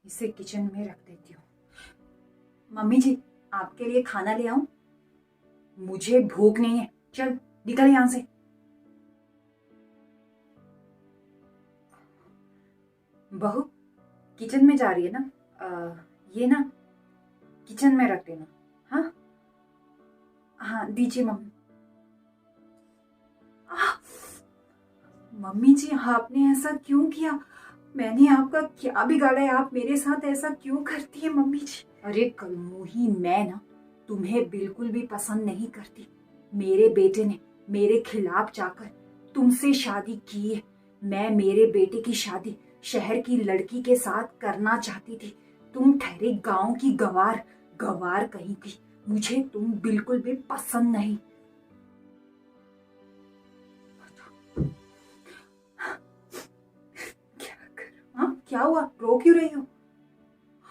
इसे किचन में रख देती हूँ। मम्मी जी, आपके लिए खाना ले आऊं? मुझे भूख नहीं है, चल निकल यहां से। बहू, किचन में जा रही है ना? ये ना किचन में रख देना। हाँ हाँ, दीजिए मम्मी। आह! मम्मी जी, आपने ऐसा क्यों किया? मैंने आपका क्या बिगाड़ा है? आप मेरे साथ ऐसा क्यों करती है मम्मी जी? अरे कलमुही, मैं ना तुम्हें बिल्कुल भी पसंद नहीं करती। मेरे बेटे ने मेरे खिलाफ जाकर तुमसे शादी की है। मैं मेरे बेटे की शादी शहर की लड़की के साथ करना चाहती थी। तुम ठहरे गांव की गवार, गवार कहीं की। मुझे तुम बिल्कुल भी पसंद नहीं। क्या करूं? हाँ, क्या हुआ? रो क्यों रही हो?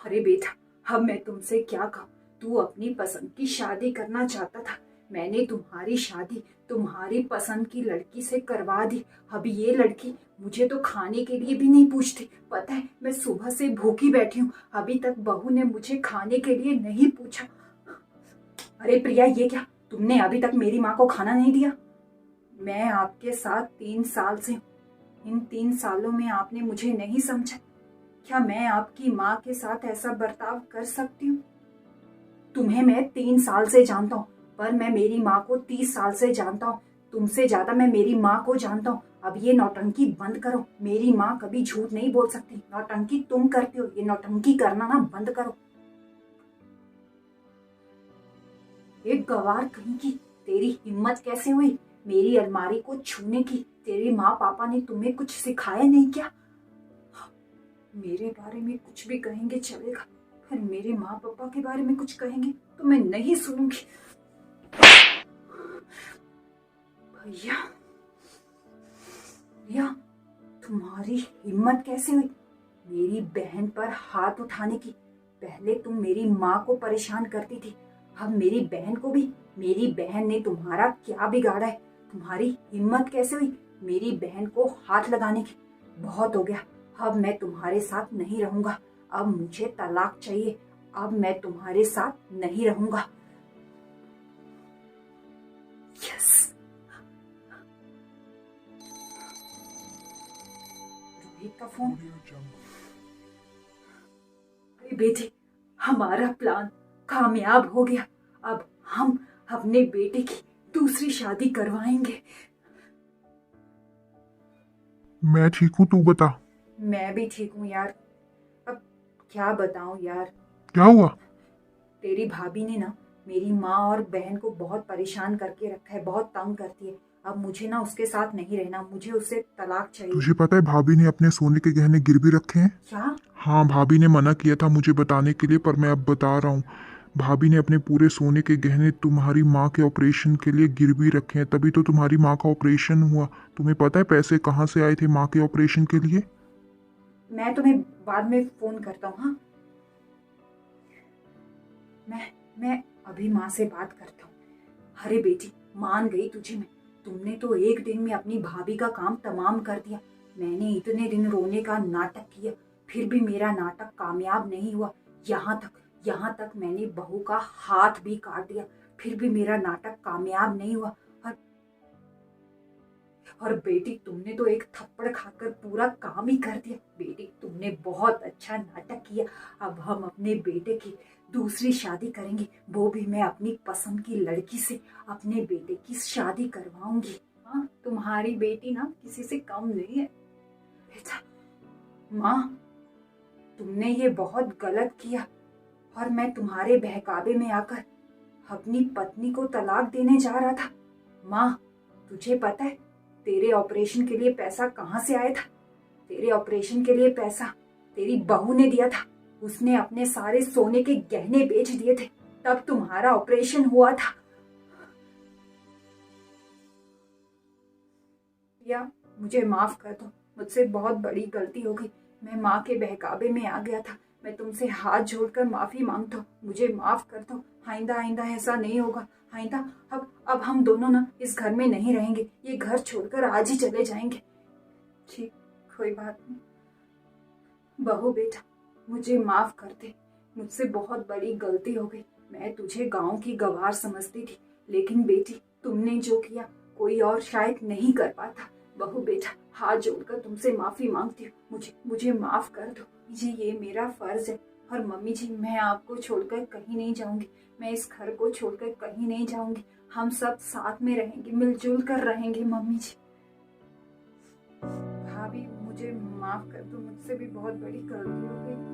अरे बेटा, अब मैं तुमसे क्या कहूँ? तू अपनी पसंद की शादी करना चाहता था। मैंने तुम्हारी शादी तुम्हारी पसंद की लड़की से करवा दी। अब ये लड़की मुझे तो खाने के लिए भी नहीं पूछती। पता है, मैं सुबह से भूखी बैठी हूँ। अभी तक बहू ने मुझे खाने के लिए नहीं पूछा। अरे प्रिया, ये क्या? तुमने अभी तक मेरी माँ को खाना नहीं दिया? मैं आपके साथ 3 साल से हूँ। इन 3 सालों में आपने मुझे नहीं समझा। क्या मैं आपकी माँ के साथ ऐसा बर्ताव कर सकती हूँ? तुम्हें मैं 3 साल से जानता हूँ, पर मैं मेरी माँ को 30 साल से जानता हूँ। तुमसे ज्यादा मैं मेरी माँ को जानता हूँ। अब ये नौटंकी बंद करो। मेरी माँ कभी झूठ नहीं बोल सकती। नौटंकी तुम करते हो, ये नौटंकी करना ना बंद करो। एक गवार कहीं की, तेरी हिम्मत कैसे हुई मेरी अलमारी को छूने की? तेरे माँ पापा ने तुम्हें कुछ सिखाया नहीं क्या? मेरे बारे में कुछ भी कहेंगे चलेगा, पर मेरे माँ पापा के बारे में कुछ कहेंगे तो मैं नहीं सुनूंगी। भैया, भैया, तुम्हारी हिम्मत कैसे हुई मेरी बहन पर हाथ उठाने की? पहले तुम मेरी माँ को परेशान करती थी, अब मेरी बहन को भी। मेरी बहन ने तुम्हारा क्या बिगाड़ा है? तुम्हारी हिम्मत कैसे हुई मेरी बहन को हाथ लगाने की? बहुत हो गया, अब मैं तुम्हारे साथ नहीं रहूंगा। अब मुझे तलाक चाहिए। अब मैं तुम्हारे साथ नहीं रहूंगा। यस। रोहित का फोन। अरे बेटे, हमारा प्लान कामयाब हो गया। अब हम अपने बेटे की दूसरी शादी करवाएंगे। मैं ठीक हूँ, तू बता। मैं भी ठीक हूँ यार। अब क्या बताऊं यार। क्या हुआ? तेरी भाभी ने ना मेरी माँ और बहन को बहुत परेशान करके रखा है, बहुत तंग करती है। अब मुझे ना उसके साथ नहीं रहना, मुझे उससे तलाक चाहिए। तुझे पता है भाभी ने अपने सोने के गहने गिरवी रखे हैं? क्या? हाँ, भाभी ने मना किया था मुझे बताने के लिए, पर मैं अब बता रहा हूँ। भाभी ने अपने पूरे सोने के गहने तुम्हारी माँ के ऑपरेशन के लिए गिरवी रखे हैं, तभी तो तुम्हारी माँ का ऑपरेशन हुआ। तुम्हें पता है पैसे कहाँ से आए थे माँ के ऑपरेशन के लिए? मैं तुम्हें बाद में फोन करता हूँ। हाँ, मैं अभी माँ से बात करता हूँ। अरे बेटी, मान गई तुझे मैं। तुमने तो एक दिन में अपनी भाभी का काम तमाम कर दिया। मैंने इतने दिन रोने का नाटक किया, फिर भी मेरा नाटक कामयाब नहीं हुआ। यहाँ तक मैंने बहू का हाथ भी काट दिया, फिर भी मेरा नाटक कामयाब नहीं हुआ। और और बेटी, तुमने तो एक थप्पड़ खाकर पूरा काम ही कर दिया। बेटी, तुमने बहुत अच्छा नाटक किया। अब हम अपने बेटे की दूसरी शादी करेंगे, वो भी मैं अपनी पसंद की लड़की से अपने बेटे की शादी करवाऊंगी। हाँ, तुम्हारी बेटी ना किसी से कम नहीं है। बेटा, माँ, तुमने ये बहुत गलत किया, और मैं तुम्हारे बहकावे में आकर अपनी पत्नी को तलाक देने जा रहा था। माँ, तुझे पता है तेरे ऑपरेशन के लिए पैसा कहाँ से आया था? तेरे ऑपरेशन के लिए पैसा तेरी बहू ने दिया था। उसने अपने सारे सोने के गहने बेच दिए थे, तब तुम्हारा ऑपरेशन हुआ था। या मुझे माफ कर दो, मुझसे बहुत बड़ी गलती हो गई। मैं माँ के बहकावे में आ गया था। मैं तुमसे हाथ जोड़कर माफी मांगता हूँ, मुझे माफ कर दो। आइंदा आइंदा ऐसा नहीं होगा। आइंदा अब हम दोनों ना इस घर में नहीं रहेंगे। ये घर छोड़कर आज ही चले जाएंगे। ठीक, कोई बात नहीं। बहू बेटा, मुझे माफ कर दे। मुझसे बहुत बड़ी गलती हो गई। मैं तुझे गांव की गवार समझती थी, लेकिन बेटी तुमने जो किया कोई और शायद नहीं कर पाता। बहू बेटा, हाथ जोड़कर तुमसे माफी मांगती हूँ। मुझे मुझे माफ कर दो जी, ये मेरा फर्ज है। और मम्मी जी, मैं आपको छोड़कर कहीं नहीं जाऊंगी। मैं इस घर को छोड़कर कहीं नहीं जाऊंगी। हम सब साथ में रहेंगे, मिलजुल कर रहेंगे मम्मी जी। भाभी मुझे माफ कर दो, मुझसे भी बहुत बड़ी गलती हो गई।